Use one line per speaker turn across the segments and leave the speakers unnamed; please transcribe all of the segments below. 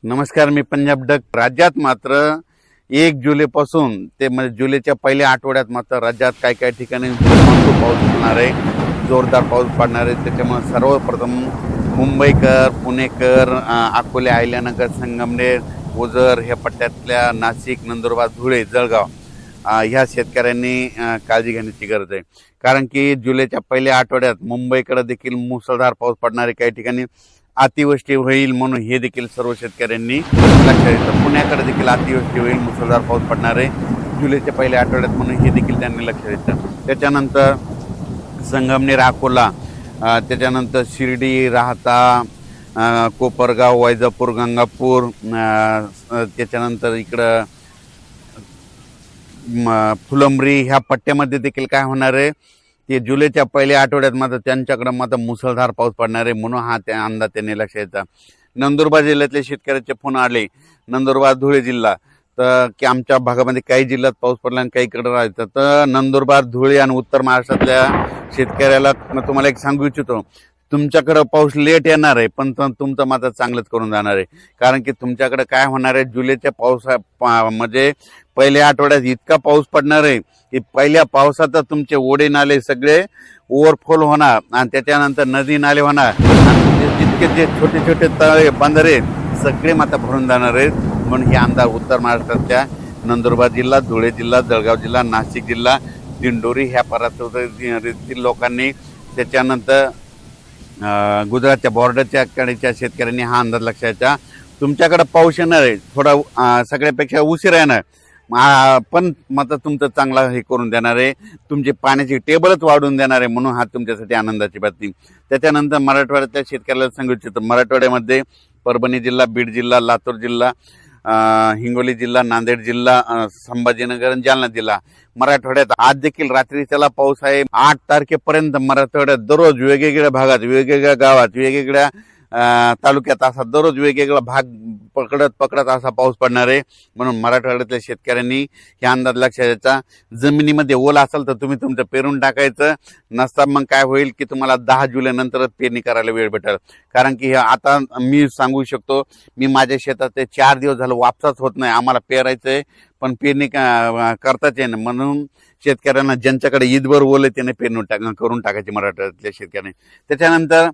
नमस्कार, मी पंजाब डक. राज्यात मात्र 1 जुलैपासून ते म्हणजे जुलैच्या पहिल्या आठवड्यात मात्र राज्यात काही काही ठिकाणी पाऊस पडणार आहे, जोरदार पाऊस पडणार आहे. त्याच्यामुळे सर्वप्रथम मुंबईकर, पुणेकर, अकोले, अहिल्यानगर, संगमनेर, ओझर ह्या पट्ट्यातल्या नाशिक, नंदुरबार, धुळे, जळगाव ह्या शेतकऱ्यांनी काळजी घेण्याची गरज आहे. कारण की जुलैच्या पहिल्या आठवड्यात मुंबईकडे देखील मुसळधार पाऊस पडणार आहे. काही ठिकाणी अतिवृष्टी होईल म्हणून हे देखील सर्व शेतकऱ्यांनी लक्षात घेतलं. पुण्याकडे देखील अतिवृष्टी होईल, मुसळधार पाऊस पडणार आहे जुलैच्या पहिल्या आठवड्यात म्हणून हे देखील त्यांनी लक्षात घेतलं. त्याच्यानंतर संगमनेर, अकोला, त्याच्यानंतर शिर्डी, राहता, कोपरगाव, वैजापूर, गंगापूर, त्याच्यानंतर इकडं फुलंब्री ह्या पट्ट्यामध्ये देखील काय होणार आहे ते जुलैच्या पहिल्या आठवड्यात मात्र त्यांच्याकडे मात्र मुसळधार पाऊस पडणार आहे म्हणून हा त्या अंदाज त्यांनी लक्षात घेतला. नंदुरबार जिल्ह्यातले शेतकऱ्याचे फोन आले, नंदुरबार, धुळे जिल्हा, तर की आमच्या भागामध्ये काही जिल्ह्यात पाऊस पडला आणि काहीकडे राहायचं. तर नंदुरबार, धुळे आणि उत्तर महाराष्ट्रातल्या शेतकऱ्याला तुम्हाला एक सांगू इच्छितो, तुमच्याकडे पाऊस लेट येणार आहे पण तुमचं मात्र चांगलंच करून जाणार आहे. कारण की तुमच्याकडे काय होणार आहे, जुलैच्या म्हणजे पहिल्या आठवड्यात इतका पाऊस पडणार आहे की पहिल्या पावसात तुमचे ओढे नाले सगळे ओव्हरफ्लो होणार आणि त्याच्यानंतर नदी नाले होणार आणि जितके जे छोटे छोटे तळे बंधारे सगळे मात्र भरून जाणार आहेत. म्हणून हे अंदाज उत्तर महाराष्ट्राच्या नंदुरबार जिल्हा, धुळे जिल्हा, जळगाव जिल्हा, नाशिक जिल्हा, दिंडोरी ह्या परिसरातील लोकांनी, त्याच्यानंतर गुजरातच्या बॉर्डरच्या कडेच्या शेतकऱ्यांनी हा अंदाज लक्षात. तुमच्याकडे पाऊस येणार आहे, थोडा सगळ्यापेक्षा उशीर येणार पण मात्र तुमचं चांगला हे करून देणार आहे, तुमची पाण्याची टेबलच वाढवून देणार आहे म्हणून हा तुमच्यासाठी आनंदाची बातमी. त्याच्यानंतर मराठवाड्यातल्या शेतकऱ्याला सांगू इच्छितो, मराठवाड्यामध्ये परभणी जिल्हा, बीड जिल्हा, लातूर जिल्हा, हिंगोली जिल्हा, नांदेड जिल्हा, संभाजीनगर आणि जालना जिल्हा, मराठवाड्यात आज देखील रात्रीच्याला पाऊस आहे. 8 तारखेपर्यंत मराठवाड्यात दररोज वेगवेगळ्या भागात, वेगवेगळ्या गावात, वेगवेगळ्या तालुक्यात असा दररोज वेगवेगळा भाग पकडत असा पाऊस पडणार आहे. म्हणून मराठवाड्यातल्या शेतकऱ्यांनी हे अंदाज लक्षात घ्यायचा. जमिनीमध्ये ओल असेल तर तुम्ही तुमचं पेरून टाकायचं, नसता मग काय होईल की तुम्हाला 10 जुलै नंतरच पेरणी करायला वेळ भेटेल. कारण की आता मी सांगू शकतो, मी माझ्या शेतात ते 4 दिवस झालं वापसाच होत नाही, आम्हाला पेरायचंय पण पेरणी करताच येईल. म्हणून शेतकऱ्यांना ज्यांच्याकडे ईदभर ओल आहे त्याने पेरणी करून टाकायची मराठवाड्यातल्या शेतकऱ्यांनी. त्याच्यानंतर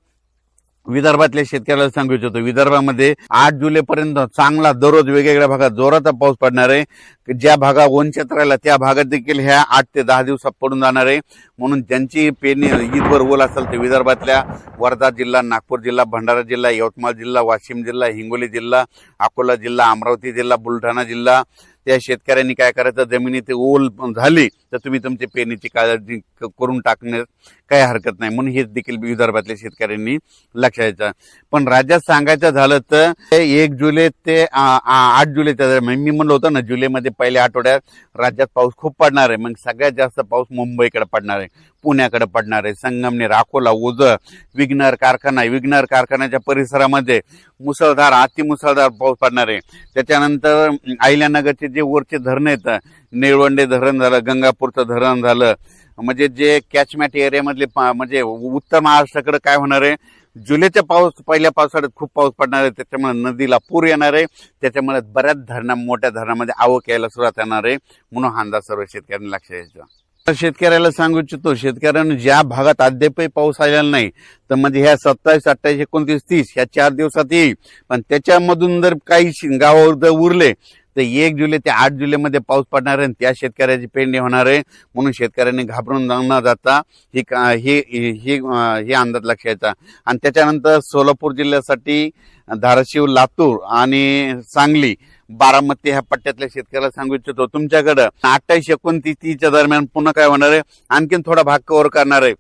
विदर्भातल्या शेतकऱ्याला सांगू इच्छितो, विदर्भामध्ये 8 जुलैपर्यंत चांगला दररोज वेगवेगळ्या भागात जोराचा पाऊस पडणार आहे. ज्या भागात वंचित राहिला त्या भागात देखील ह्या 8 ते 10 दिवसात पडून जाणार आहे. म्हणून ज्यांची पेरणी ईदभर ओल असेल ते विदर्भातल्या वर्धा जिल्हा, नागपूर जिल्हा, भंडारा जिल्हा, यवतमाळ जिल्हा, वाशिम जिल्हा, हिंगोली जिल्हा, अकोला जिल्हा, अमरावती जिल्हा, बुलढाणा जिल्हा, त्या शेतकऱ्यांनी काय करायचं, जमिनीत ओल झाली तर तुम्ही तुमची पेरणीची काळजी करून टाकण्यास काही हरकत नाही. म्हणून हे देखील विदर्भातल्या शेतकऱ्यांनी लक्षात घ्यायचं. पण राज्यात सांगायचं झालं तर 1 जुलै ते 8 जुलैच्या दरम्यान मी म्हणलं होतं ना, जुलैमध्ये पहिल्या आठवड्यात राज्यात पाऊस खूप पडणार आहे. मग सगळ्यात जास्त पाऊस मुंबईकडे पडणार आहे, पुण्याकडे पडणार आहे, संगमनेर, अकोला, ओझर, विघ्नर कारखान्याच्या परिसरामध्ये मुसळधार, अतिमुसळधार पाऊस पडणार आहे. त्याच्यानंतर अहिल्यानगरचे जे वरचे धरण आहेत, निळवंडे धरण झालं, गंगापूरचं धरण झालं, म्हणजे जे कॅचमेंट एरियामधले म्हणजे उत्तर महाराष्ट्राकडे काय होणार आहे, जुलैच्या पहिल्या पावसाळ्यात खूप पाऊस पडणार आहे. त्याच्यामुळे नदीला पूर येणार आहे. त्याच्यामुळे बऱ्याच मोठ्या धरणामध्ये आवक यायला सुरुवात येणार आहे. म्हणून हा अंदाज सर्व शेतकऱ्यांनी लक्षात घ्यायचा. शेतकऱ्याला सांगू इच्छितो, शेतकऱ्यांना ज्या भागात अद्यापही पाऊस आलेला नाही तर म्हणजे ह्या 27, 28, 29, 30 ह्या 4 दिवसात येईल. पण त्याच्यामधून जर काही गावावर जर उरले तर 1 जुलै ते 8 जुलैमध्ये पाऊस पडणार आहे, त्या शेतकऱ्याची पेरणी होणार आहे. म्हणून शेतकऱ्यांनी घाबरून न जाता हे अंदाज लक्षात घ्यायचा. आणि त्याच्यानंतर सोलापूर जिल्ह्यासाठी धाराशिव, लातूर आणि सांगली, बारामती ह्या पट्ट्यातल्या शेतकऱ्याला सांगू इच्छितो, तुमच्याकडं 28, 29, 30च्या दरम्यान पुन्हा काय होणार आहे, आणखीन थोडा भाग कव्हर करणार आहे.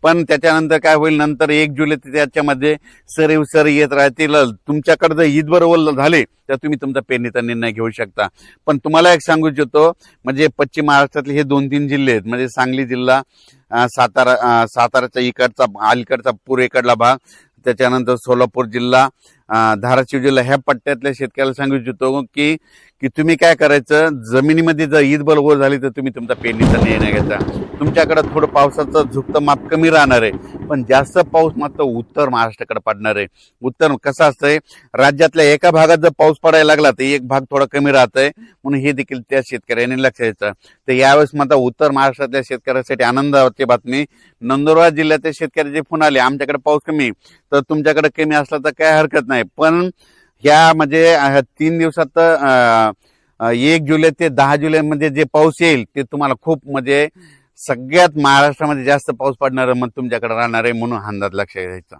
पण त्याच्यानंतर काय होईल, नंतर 1 जुलै त्याच्यामध्ये सरी येत राहतील. तुमच्याकडे जर ईदभर ओल झाले तर तुम्ही तुमचा पेरणीचा निर्णय घेऊ शकता. पण तुम्हाला एक सांगू इच्छितो, म्हणजे पश्चिम महाराष्ट्रातले हे 2-3 जिल्हे आहेत, म्हणजे सांगली जिल्हा, साताराचा अलीकडचा पूर्वेकडला भाग, त्याच्यानंतर सोलापूर जिल्हा, धाराशिव जिल्हा ह्या पट्ट्यातल्या शेतकऱ्याला सांगू इच्छितो की की तुम्ही काय करायचं, जमिनीमध्ये जर ईदबल वर झाली तर तुम्ही तुमचा पेरणीचा निर्णय घ्यायचा. तुमच्याकडे थोडं पावसाचं झुकतं माप कमी राहणार आहे, पण जास्त पाऊस मात्र उत्तर महाराष्ट्राकडे पडणार आहे. उत्तर कसं असतंय, राज्यातल्या एका भागात जर पाऊस पडायला लागला तर एक भाग थोडा कमी राहतंय, म्हणून हे देखील त्या शेतकऱ्यांनी लक्ष द्यायचं. तर यावेळेस मात्र उत्तर महाराष्ट्रातल्या शेतकऱ्यांसाठी आनंदाची बातमी. नंदुरबार जिल्ह्यातल्या शेतकरी जे फोन आले आमच्याकडे पाऊस कमी, तर तुमच्याकडे कमी असला तर काय हरकत नाही, पण ह्या म्हणजे 3 दिवसात 1 जुलै ते 10 जुलैमध्ये जे पाऊस येईल ते तुम्हाला खूप म्हणजे सगळ्यात महाराष्ट्रामध्ये जास्त पाऊस पडणार मग तुमच्याकडे राहणार आहे, म्हणून हा अंदाज लक्षात घ्यायचा.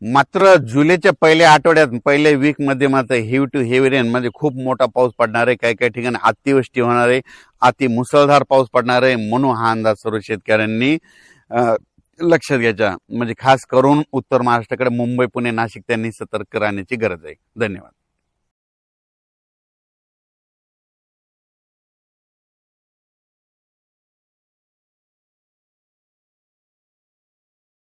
मात्र जुलैच्या पहिल्या आठवड्यात पहिल्या वीक मध्ये मात्र हेवी टू हेवी रेन म्हणजे खूप मोठा पाऊस पडणार आहे. काही काही ठिकाणी अतिवृष्टी होणार आहे, अति मुसळधार पाऊस पडणार आहे, म्हणून हा अंदाज सर्व शेतकऱ्यांनी लक्षात घ्यायचा. म्हणजे खास करून उत्तर महाराष्ट्राकडे मुंबई, पुणे, नाशिक त्यांनी सतर्क राहण्याची गरज आहे. धन्यवाद.